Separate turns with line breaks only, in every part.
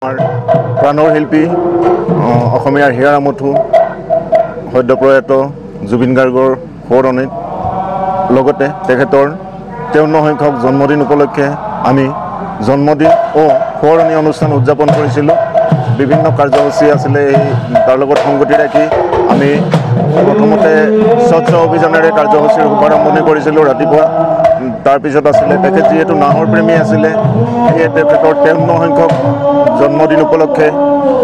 আমাৰ প্ৰাণৰ শিল্পী অসমীয়াৰ হিয়াৰ আমঠু সদ্যপ্ৰয়াত জুবিন গাৰ্গৰ সোঁৱৰণিত লগতে তেখেতৰ 53 সংখ্যক জন্মদিন উপলক্ষে আমি জন্মদিন ও সোঁৱৰণি অনুষ্ঠান উদযাপন কৰিছিলোঁ। বিভিন্ন কাৰ্যসূচী আছিলে, তাৰ লগত সংগতি ৰাখি আমি প্ৰথমতে স্বচ্ছ অভিযানেৰে কাৰ্যসূচীৰ শুভাৰম্ভণি কৰিছিলোঁ ৰাতিপুৱা। তাৰপিছত আছিলে তেখেত যিহেতু নাহৰ প্ৰেমী আছিলে, সেয়ে তেখেতৰ 53 সংখ্যক জন্মদিন উপলক্ষে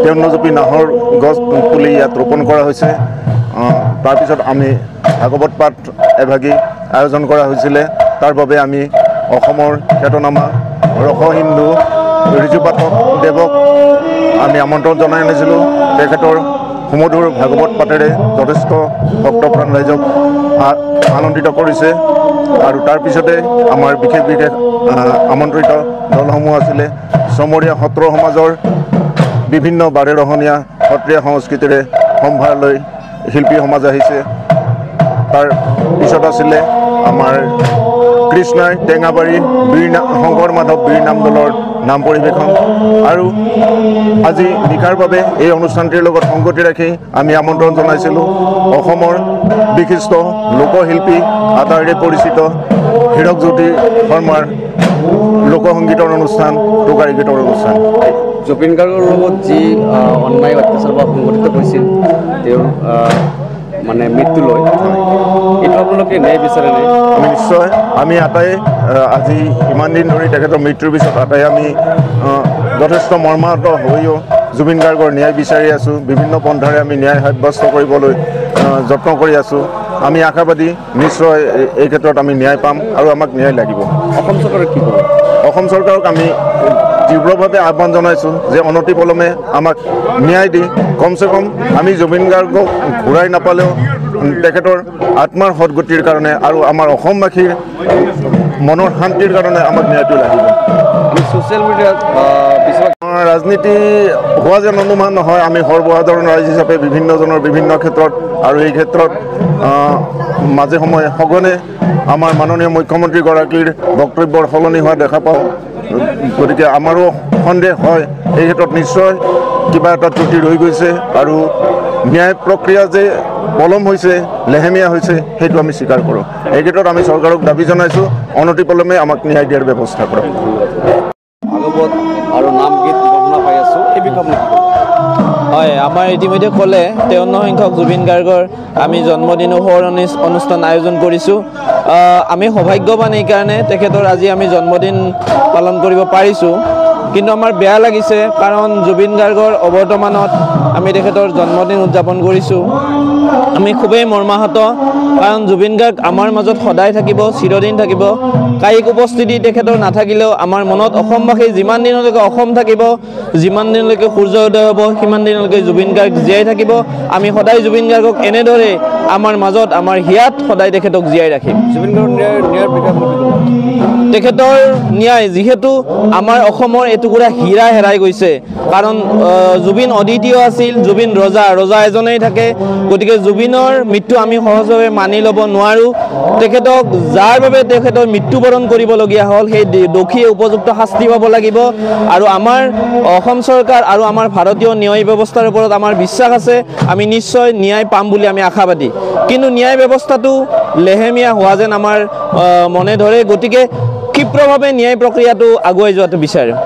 53 জোপি নাহৰ গছ পুলি ইয়াত ৰোপণ কৰা হৈছে। তাৰপিছত আমি ভাগৱত পাঠ এভাগি আয়োজন কৰা হৈছিলে। তাৰ বাবে আমি অসমৰ খ্যাতনামা ৰসহিন্দু ঋজুপাঠক দেৱক আমি আমন্ত্ৰণ জনাই আনিছিলোঁ। তেখেতৰ সুমধুৰ ভাগৱত পাঠেৰে যথেষ্ট ভক্তপ্ৰাণ ৰাইজক আনন্দিত কৰিছে। আৰু তাৰপিছতে আমাৰ বিশেষ আমন্ত্ৰিত দলসমূহ আছিলে চমৰীয়া সত্ৰ সমাজৰ বিভিন্ন বাৰেৰহণীয়া সত্ৰীয়া সংস্কৃতিৰে সম্ভাৰ লৈ শিল্পী সমাজ আহিছে। তাৰ পিছত আছিলে আমাৰ কৃষ্ণাই টেঙাবাৰী শংকৰ মাধৱ বীৰ নাম দলৰ নাম পৰিৱেশন। আৰু আজি নিশাৰ বাবে এই অনুষ্ঠানটিৰ লগত সংগতি ৰাখি আমি আমন্ত্ৰণ জনাইছিলোঁ অসমৰ বিশিষ্ট লোকশিল্পী আটাইৰে পৰিচিত হীৰকজ্যোতি শৰ্মাৰ লোকসংগীতৰ অনুষ্ঠান, টোকাৰী গীতৰ অনুষ্ঠান।
জুবিন গাৰ্গৰ লগত যি অন্যায় অত্যাচাৰ বা সংঘটিত হৈছিল তেওঁৰ মানে মৃত্যুলৈ, এইটো আপোনালোকে ন্যায় বিচাৰেনে?
আমি নিশ্চয়, আমি আটাই আজি ইমান দিন ধৰি তেখেতৰ মৃত্যুৰ পিছত আটাই আমি যথেষ্ট মৰ্মাহত হৈও জুবিন গাৰ্গৰ ন্যায় বিচাৰি আছোঁ। বিভিন্ন পন্থাৰে আমি ন্যায় সাব্যস্ত কৰিবলৈ যত্ন কৰি আছোঁ। আমি আশাবাদী নিশ্চয় এই ক্ষেত্ৰত আমি ন্যায় পাম আৰু আমাক ন্যায় লাগিব।
অসম চৰকাৰক কি ক'ব?
অসম চৰকাৰক আমি তীব্ৰভাৱে আহ্বান জনাইছোঁ যে অনতিপলমে আমাক ন্যায় দি কমচে কম আমি জুবিন গাৰ্গক ঘূৰাই নাপালেও তেখেতৰ আত্মাৰ সদগতিৰ কাৰণে আৰু আমাৰ অসমবাসীৰ মনৰ শান্তিৰ কাৰণে আমাক ন্যায়টো লাগিব।
আমি ছ'চিয়েল মিডিয়াত
ৰাজনীতি হোৱা যেন অনুমান নহয়। আমি সৰ্বসাধাৰণ ৰাইজ হিচাপে বিভিন্নজনৰ বিভিন্ন ক্ষেত্ৰত আৰু এই ক্ষেত্ৰত মাজে সময়ে সঘনে আমাৰ মাননীয় মুখ্যমন্ত্ৰীগৰাকীৰ বক্তব্যৰ সলনি হোৱা দেখা পাওঁ। গতিকে আমাৰো সন্দেহ হয় এই ক্ষেত্ৰত নিশ্চয় কিবা এটা ত্ৰুটি ৰৈ গৈছে আৰু ন্যায় প্ৰক্ৰিয়া যে পলম হৈছে, লেহেমীয়া হৈছে, সেইটো আমি স্বীকাৰ কৰোঁ। এই ক্ষেত্ৰত আমি চৰকাৰক দাবী জনাইছোঁ অনতিপলমে আমাক ন্যায় দিয়াৰ ব্যৱস্থা কৰক।
ভাগৱত আৰু নাম গীত বৰ্ণনা পাই আছোঁ, এই বিষয়ে
হয়, আমাৰ ইতিমধ্যে ক'লে 53 সংখ্যক জুবিন গাৰ্গৰ আমি জন্মদিন সোঁৱৰণি অনুষ্ঠান আয়োজন কৰিছোঁ। আমি সৌভাগ্যৱান এইকাৰণে তেখেতৰ আজি আমি জন্মদিন পালন কৰিব পাৰিছোঁ। কিন্তু আমাৰ বেয়া লাগিছে কাৰণ জুবিন গাৰ্গৰ অৱৰ্তমানত আমি তেখেতৰ জন্মদিন উদযাপন কৰিছোঁ। আমি খুবেই মৰ্মাহত, কাৰণ জুবিন গাৰ্গ আমাৰ মাজত সদায় থাকিব, চিৰদিন থাকিব। কায়িক উপস্থিতি তেখেতৰ নাথাকিলেও আমাৰ মনত অসমবাসী যিমান দিনলৈকে অসম থাকিব, যিমান দিনলৈকে সূৰ্য উদয় হ'ব, সিমান দিনলৈকে জুবিন গাৰ্গ জীয়াই থাকিব। আমি সদায় জুবিন গাৰ্গক এনেদৰে আমাৰ মাজত, আমাৰ হিয়াত সদায় তেখেতক জীয়াই ৰাখিম।
জুবিন গাৰ্গৰ
তেখেতৰ ন্যায়, যিহেতু আমাৰ অসমৰ এটুকুৰা হীৰা হেৰাই গৈছে, কাৰণ জুবিন অদ্বিতীয় আছিল, জুবিন ৰজা এজনেই থাকে। গতিকে জুবিনৰ মৃত্যু আমি সহজভাৱে মানি ল'ব নোৱাৰোঁ। তেখেতক যাৰ বাবে তেখেতৰ মৃত্যুবৰণ কৰিবলগীয়া হ'ল, সেই দোষীয়ে উপযুক্ত শাস্তি পাব লাগিব। আৰু আমাৰ অসম চৰকাৰ আৰু আমাৰ ভাৰতীয় ন্যায় ব্যৱস্থাৰ ওপৰত আমাৰ বিশ্বাস আছে, আমি নিশ্চয় ন্যায় পাম বুলি আমি আশাবাদী। কিন্তু ন্যায় ব্যৱস্থাটো লেহেমীয়া হোৱা যেন আমাৰ মনে ধৰে। গতিকে ক্ষিপ্ৰভাৱে ন্যায় প্ৰক্ৰিয়াটো আগুৱাই যোৱাটো বিচাৰোঁ।